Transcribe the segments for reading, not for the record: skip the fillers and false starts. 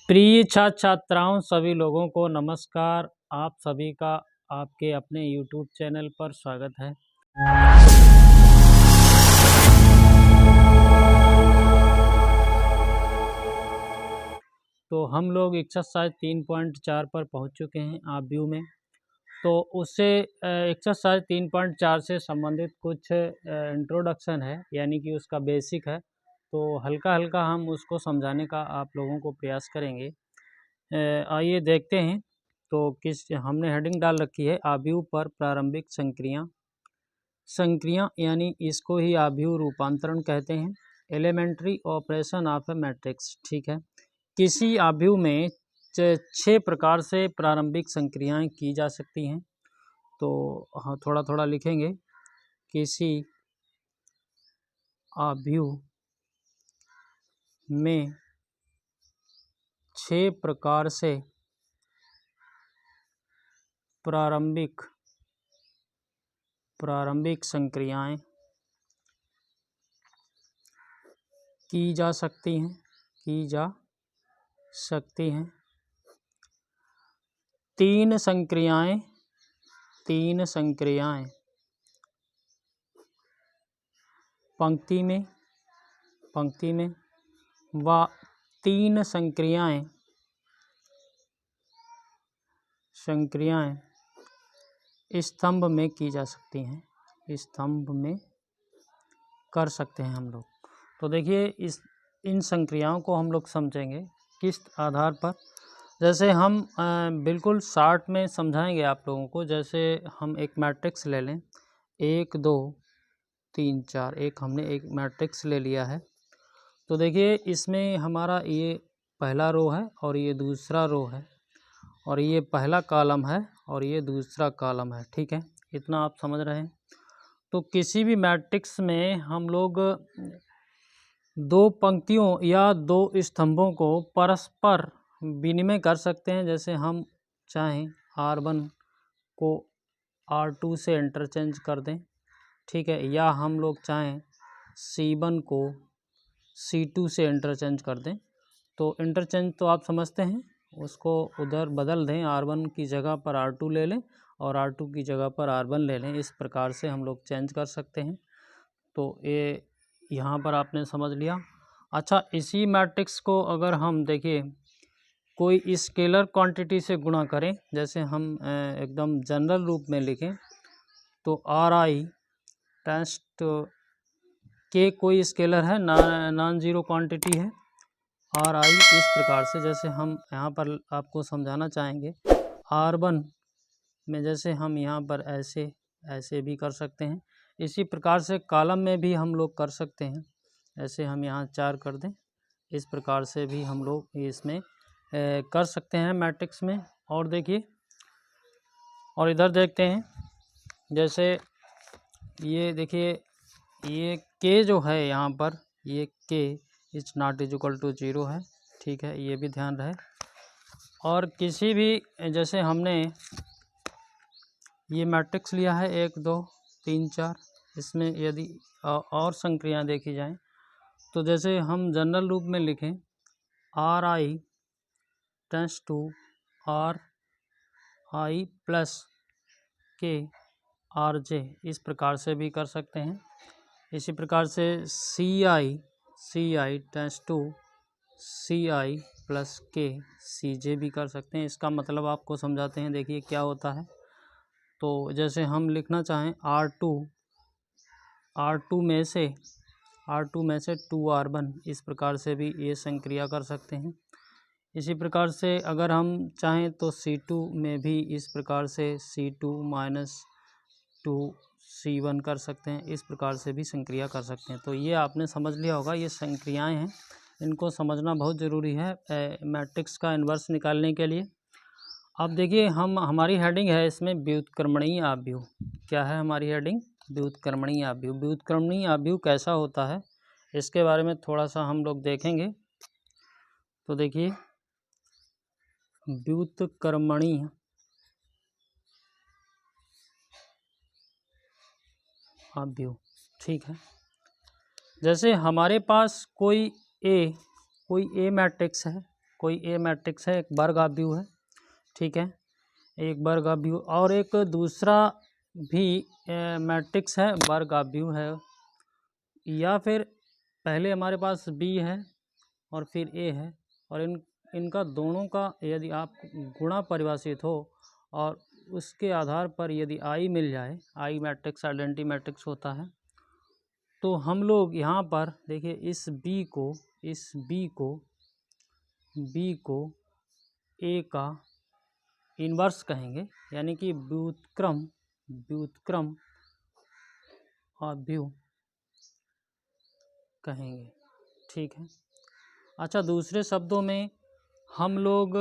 प्रिय छात्र छात्राओं सभी लोगों को नमस्कार। आप सभी का आपके अपने YouTube चैनल पर स्वागत है। तो हम लोग एक्सरसाइज 3.4 पर पहुंच चुके हैं आप व्यू में। तो उससे एक्सरसाइज 3.4 से संबंधित कुछ इंट्रोडक्शन है, यानी कि उसका बेसिक है। तो हल्का हल्का हम उसको समझाने का आप लोगों को प्रयास करेंगे। आइए देखते हैं। तो किस हमने हेडिंग डाल रखी है आव्यूह पर प्रारंभिक संक्रिया यानी इसको ही आव्यूह रूपांतरण कहते हैं। Elementary operation of a matrix. ठीक है, किसी आव्यूह में 6 प्रकार से प्रारंभिक संक्रियाएं की जा सकती हैं। तो हाँ, थोड़ा थोड़ा लिखेंगे। किसी आव्यूह में 6 प्रकार से प्रारंभिक संक्रियाएं की जा सकती हैं। तीन संक्रियाएं पंक्ति में व 3 संक्रियाएं स्तंभ में की जा सकती हैं। स्तंभ में कर सकते हैं हम लोग। तो देखिए इन संक्रियाओं को हम लोग समझेंगे किस आधार पर। जैसे हम बिल्कुल शॉर्ट में समझाएंगे आप लोगों को। जैसे हम एक मैट्रिक्स ले लें, 1 2 3 4। हमने एक मैट्रिक्स ले लिया है। तो देखिए इसमें हमारा ये पहला रो है और ये दूसरा रो है, और ये पहला कॉलम है और ये दूसरा कॉलम है। ठीक है, इतना आप समझ रहे हैं। तो किसी भी मैट्रिक्स में हम लोग 2 पंक्तियों या 2 स्तंभों को परस्पर विनिमय कर सकते हैं। जैसे हम चाहें R1 को R2 से इंटरचेंज कर दें, ठीक है, या हम लोग चाहें C1 को C2 से इंटरचेंज कर दें। तो इंटरचेंज तो आप समझते हैं, उसको उधर बदल दें, R1 की जगह पर R2 ले लें और R2 की जगह पर R1 ले लें। इस प्रकार से हम लोग चेंज कर सकते हैं। तो ये यहाँ पर आपने समझ लिया। अच्छा, इसी मैट्रिक्स को अगर हम देखिए कोई स्केलर क्वांटिटी से गुणा करें, जैसे हम एकदम जनरल रूप में लिखें तो Ri टेंस टू के कोई स्केलर है, नॉन जीरो क्वांटिटी है Ri। इस प्रकार से जैसे हम यहाँ पर आपको समझाना चाहेंगे R1 में, जैसे हम यहाँ पर ऐसे भी कर सकते हैं। इसी प्रकार से कॉलम में भी हम लोग कर सकते हैं। ऐसे हम यहाँ 4 कर दें, इस प्रकार से भी हम लोग इसमें कर सकते हैं मैट्रिक्स में। और देखिए, और इधर देखते हैं। जैसे ये देखिए, ये k जो है यहाँ पर, ये k is not is equal to 0 है। ठीक है, ये भी ध्यान रहे। और किसी भी, जैसे हमने ये मैट्रिक्स लिया है 1 2 3 4, इसमें यदि और संक्रियाएं देखी जाएं तो जैसे हम जनरल रूप में लिखें Ri tends to Ri plus k Rj, इस प्रकार से भी कर सकते हैं। इसी प्रकार से Ci tends to Ci plus k Cj भी कर सकते हैं। इसका मतलब आपको समझाते हैं। देखिए क्या होता है। तो जैसे हम लिखना चाहें R2 में से 2R1, इस प्रकार से भी ये संक्रिया कर सकते हैं। इसी प्रकार से अगर हम चाहें तो C2 में भी इस प्रकार से C2 माइनस 2C1 कर सकते हैं। इस प्रकार से भी संक्रिया कर सकते हैं। तो ये आपने समझ लिया होगा, ये संक्रियाएं हैं, इनको समझना बहुत ज़रूरी है मैट्रिक्स का इन्वर्स निकालने के लिए। अब देखिए हमारी हेडिंग है इसमें व्युत्क्रमणीय आव्यूह। क्या है हमारी हेडिंग? व्युत्क्रमणीय आव्यूह। व्युत्क्रमणीय आव्यूह कैसा होता है, इसके बारे में थोड़ा सा हम लोग देखेंगे। तो देखिए व्युत्क्रमणीय आव्यूह, ठीक है। जैसे हमारे पास कोई ए मैट्रिक्स है, कोई ए मैट्रिक्स है, एक वर्ग आव्यूह है, ठीक है, एक वर्ग आव्यूह, और एक दूसरा भी मैट्रिक्स है, वर्ग आव्यूह है, या फिर पहले हमारे पास बी है और फिर ए है, और इनका दोनों का यदि आप गुणा परिभाषित हो और उसके आधार पर यदि आई मिल जाए, आई मैट्रिक्स आइडेंटिटी मैट्रिक्स होता है, तो हम लोग यहाँ पर देखिए इस बी को ए का इन्वर्स कहेंगे, यानी कि व्युत्क्रम आव्यूह कहेंगे, ठीक है। अच्छा, दूसरे शब्दों में हम लोग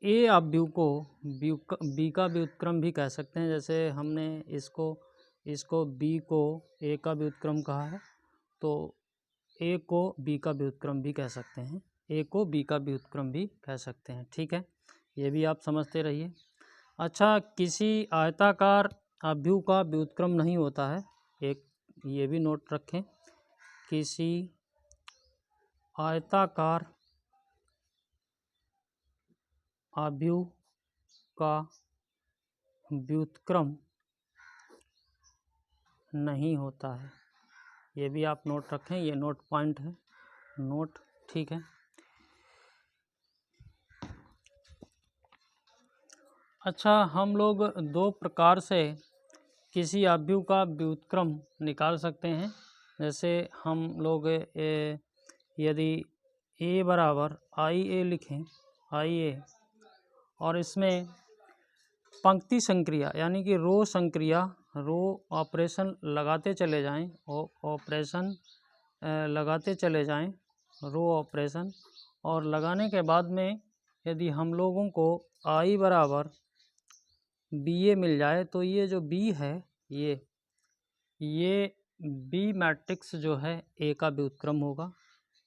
ए आव्यूह को बी का व्युत्क्रम भी कह सकते हैं। जैसे हमने इसको बी को ए का व्युत्क्रम कहा है, तो ए को बी का व्युत्क्रम भी कह सकते हैं, ए को बी का व्युत्क्रम भी कह सकते हैं, ठीक है, ये भी आप समझते रहिए। अच्छा, किसी आयताकार आव्यूह का व्युत्क्रम नहीं होता है, एक ये भी नोट रखें, किसी आयताकार आव्यूह का व्युत्क्रम नहीं होता है, ये भी आप नोट रखें, ये नोट पॉइंट है, नोट, ठीक है। अच्छा, हम लोग दो प्रकार से किसी आव्यूह का व्युत्क्रम निकाल सकते हैं। जैसे हम लोग यदि ए बराबर आई ए लिखें, आई ए, और इसमें पंक्ति संक्रिया यानी कि रो संक्रिया, रो ऑपरेशन लगाते चले जाएं, ऑपरेशन लगाते चले जाएं, रो ऑपरेशन, और लगाने के बाद में यदि हम लोगों को आई बराबर बी ए मिल जाए, तो ये जो बी है, ये बी मैट्रिक्स जो है ए का व्युत्क्रम होगा,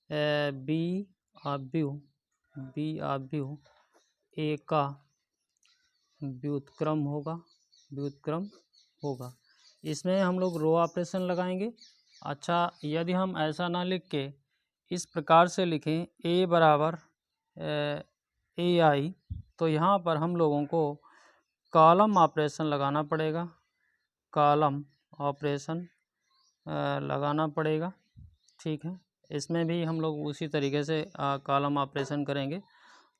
बी आव्यूह ए का व्युत्क्रम होगा। इसमें हम लोग रो ऑपरेशन लगाएंगे। अच्छा, यदि हम ऐसा ना लिख के इस प्रकार से लिखें ए बराबर ए आई, तो यहाँ पर हम लोगों को कॉलम ऑपरेशन लगाना पड़ेगा, कॉलम ऑपरेशन लगाना पड़ेगा, ठीक है। इसमें भी हम लोग उसी तरीके से कॉलम ऑपरेशन करेंगे।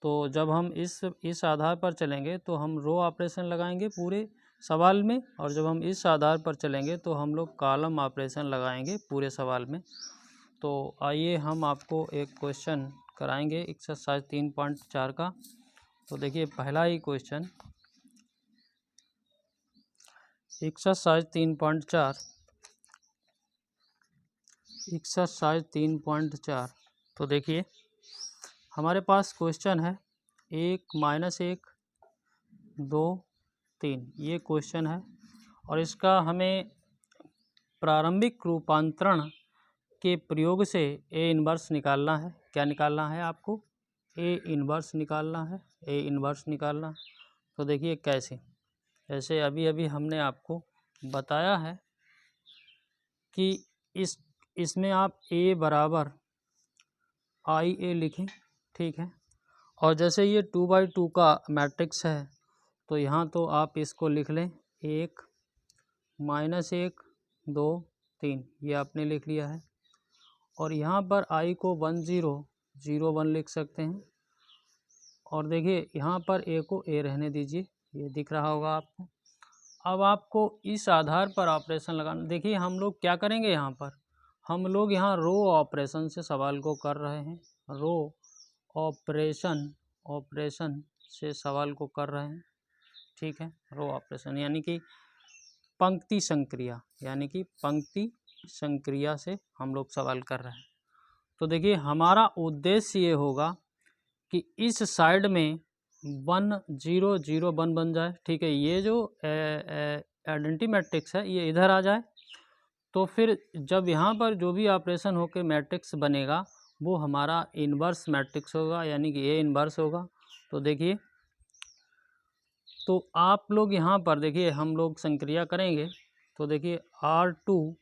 तो जब हम इस आधार पर चलेंगे तो हम रो ऑपरेशन लगाएंगे पूरे सवाल में, और जब हम इस आधार पर चलेंगे तो हम लोग कॉलम ऑपरेशन लगाएंगे पूरे सवाल में। तो आइए हम आपको एक क्वेश्चन कराएंगे एक्सरसाइज 3.4 का। तो देखिए पहला ही क्वेश्चन, एक्सरसाइज 3.4। तो देखिए हमारे पास क्वेश्चन है 1 -1 2 3, ये क्वेश्चन है, और इसका हमें प्रारंभिक रूपांतरण के प्रयोग से ए इन्वर्स निकालना है। क्या निकालना है आपको? ए इन्वर्स निकालना है, ए इन्वर्स निकालना। तो देखिए कैसे, जैसे अभी हमने आपको बताया है कि इसमें आप ए बराबर आई ए लिखें, ठीक है, और जैसे ये 2×2 का मैट्रिक्स है, तो यहाँ तो आप इसको लिख लें 1 -1 2 3, ये आपने लिख लिया है, और यहाँ पर आई को 1 0 0 1 लिख सकते हैं, और देखिए यहाँ पर ए को ए रहने दीजिए, ये दिख रहा होगा आपको। अब आपको इस आधार पर ऑपरेशन लगाना। देखिए हम लोग क्या करेंगे, यहाँ पर हम लोग यहाँ रो ऑपरेशन से सवाल को कर रहे हैं, रो ऑपरेशन से सवाल को कर रहे हैं, ठीक है। रो ऑपरेशन यानी कि पंक्ति संक्रिया से हम लोग सवाल कर रहे हैं। तो देखिए हमारा उद्देश्य ये होगा कि इस साइड में 1 0 0 1 बन जाए, ठीक है। ये जो आइडेंटिटी मैट्रिक्स है ये इधर आ जाए, तो फिर जब यहाँ पर जो भी ऑपरेशन होकर मैट्रिक्स बनेगा वो हमारा इन्वर्स मैट्रिक्स होगा, यानी कि ए इन्वर्स होगा। तो देखिए, तो आप लोग यहाँ पर देखिए हम लोग संक्रिया करेंगे, तो देखिए R2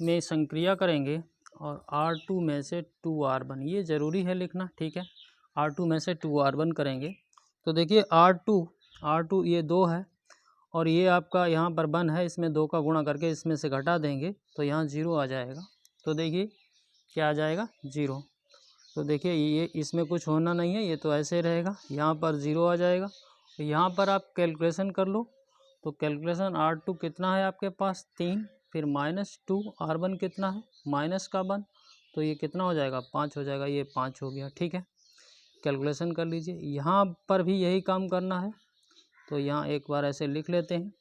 में संक्रिया करेंगे, और R2 में से 2R1, ये ज़रूरी है लिखना, ठीक है। R2 में से 2R1 करेंगे तो देखिए R2 ये 2 है और ये आपका यहाँ पर 1 है, इसमें 2 का गुणा करके इसमें से घटा देंगे तो यहाँ 0 आ जाएगा। तो देखिए क्या आ जाएगा, 0। तो देखिए ये इसमें कुछ होना नहीं है, ये तो ऐसे रहेगा, यहाँ पर 0 आ जाएगा। तो यहाँ पर आप कैलकुलेशन कर लो, तो कैलकुलेशन R2 कितना है आपके पास 3, फिर -2 R1 कितना है -1, तो ये कितना हो जाएगा 5 हो जाएगा, ये 5 हो गया, ठीक है। कैलकुलेशन कर लीजिए, यहाँ पर भी यही काम करना है। तो यहाँ एक बार ऐसे लिख लेते हैं।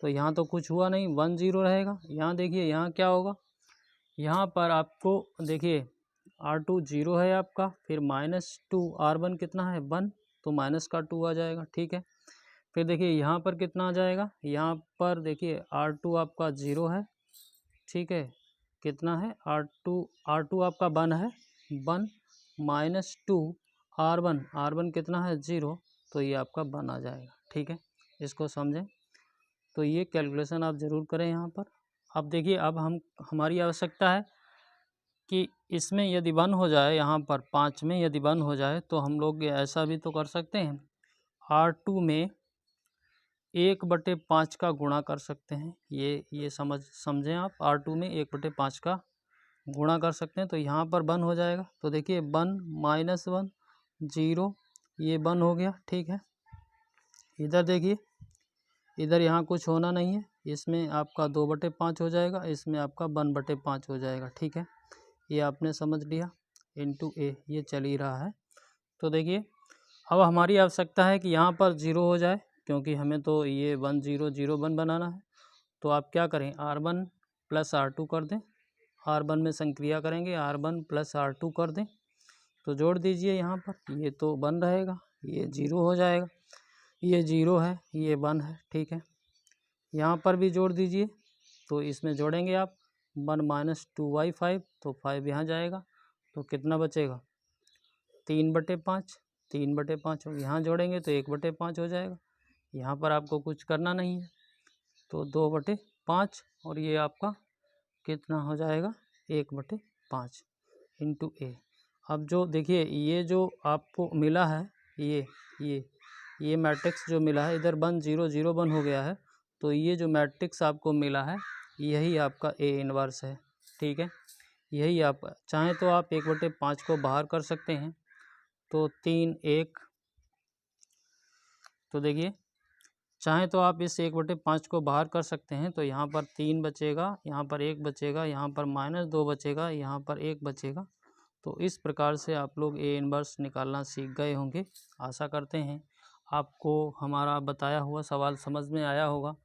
तो यहाँ तो कुछ हुआ नहीं, 1 0 रहेगा। यहाँ देखिए यहाँ क्या होगा, यहाँ पर आपको देखिए R2 0 है आपका, फिर -2 R1 कितना है 1, तो -2 आ जाएगा, ठीक है। फिर देखिए यहाँ पर कितना आ जाएगा, यहाँ पर देखिए R2 आपका 0 है, ठीक है। कितना है R2 आपका 1 है, 1 -2 R1 कितना है 0, तो ये आपका 1 आ जाएगा, ठीक है। इसको समझें। तो ये कैलकुलेशन आप ज़रूर करें यहाँ पर। अब देखिए अब हमारी आवश्यकता है कि इसमें यदि 1 हो जाए, यहाँ पर 5 में यदि 1 हो जाए तो हम लोग ऐसा भी तो कर सकते हैं, R2 में 1/5 का गुणा कर सकते हैं। ये समझें आप, R2 में 1/5 का गुणा कर सकते हैं। तो यहाँ पर 1 हो जाएगा, तो देखिए 1 -1 0, ये 1 हो गया, ठीक है। इधर देखिए, इधर यहाँ कुछ होना नहीं है, इसमें आपका 2/5 हो जाएगा, इसमें आपका 1/5 हो जाएगा, ठीक है। ये आपने समझ लिया, इंटू ए, ये चल ही रहा है। तो देखिए अब हमारी आवश्यकता है कि यहाँ पर 0 हो जाए, क्योंकि हमें तो ये 1 0 0 1 बनाना है। तो आप क्या करें, R1 + R2 कर दें, R1 में संक्रिया करेंगे, R1 + R2 कर दें, तो जोड़ दीजिए यहाँ पर, ये तो 1 रहेगा, ये 0 हो जाएगा, ये 0 है, ये 1 है, ठीक है। यहाँ पर भी जोड़ दीजिए, तो इसमें जोड़ेंगे आप 1 - 2y5, तो 5 यहाँ जाएगा, तो कितना बचेगा 3/5, 3/5 यहाँ जोड़ेंगे तो 1/5 हो जाएगा। यहाँ पर आपको कुछ करना नहीं है, तो 2/5, और ये आपका कितना हो जाएगा 1/5 इंटू ए। अब जो देखिए ये जो आपको मिला है, ये मैट्रिक्स जो मिला है, इधर 1 0 0 1 हो गया है, तो ये जो मैट्रिक्स आपको मिला है यही आपका A इनवर्स है, ठीक है। यही आप चाहें तो आप 1/5 को बाहर कर सकते हैं, तो 3 1, तो देखिए चाहें तो आप इस 1/5 को बाहर कर सकते हैं, तो यहाँ पर 3 बचेगा, यहाँ पर 1 बचेगा, यहाँ पर -2 बचेगा, यहाँ पर 1 बचेगा। तो इस प्रकार से आप लोग A इनवर्स निकालना सीख गए होंगे। आशा करते हैं आपको हमारा बताया हुआ सवाल समझ में आया होगा।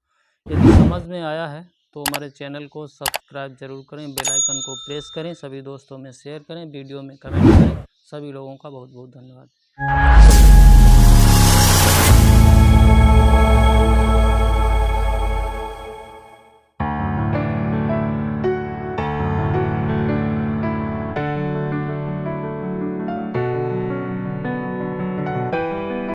यदि समझ में आया है तो हमारे चैनल को सब्सक्राइब जरूर करें, बेल आइकन को प्रेस करें, सभी दोस्तों में शेयर करें, वीडियो में कमेंट करें। सभी लोगों का बहुत बहुत धन्यवाद।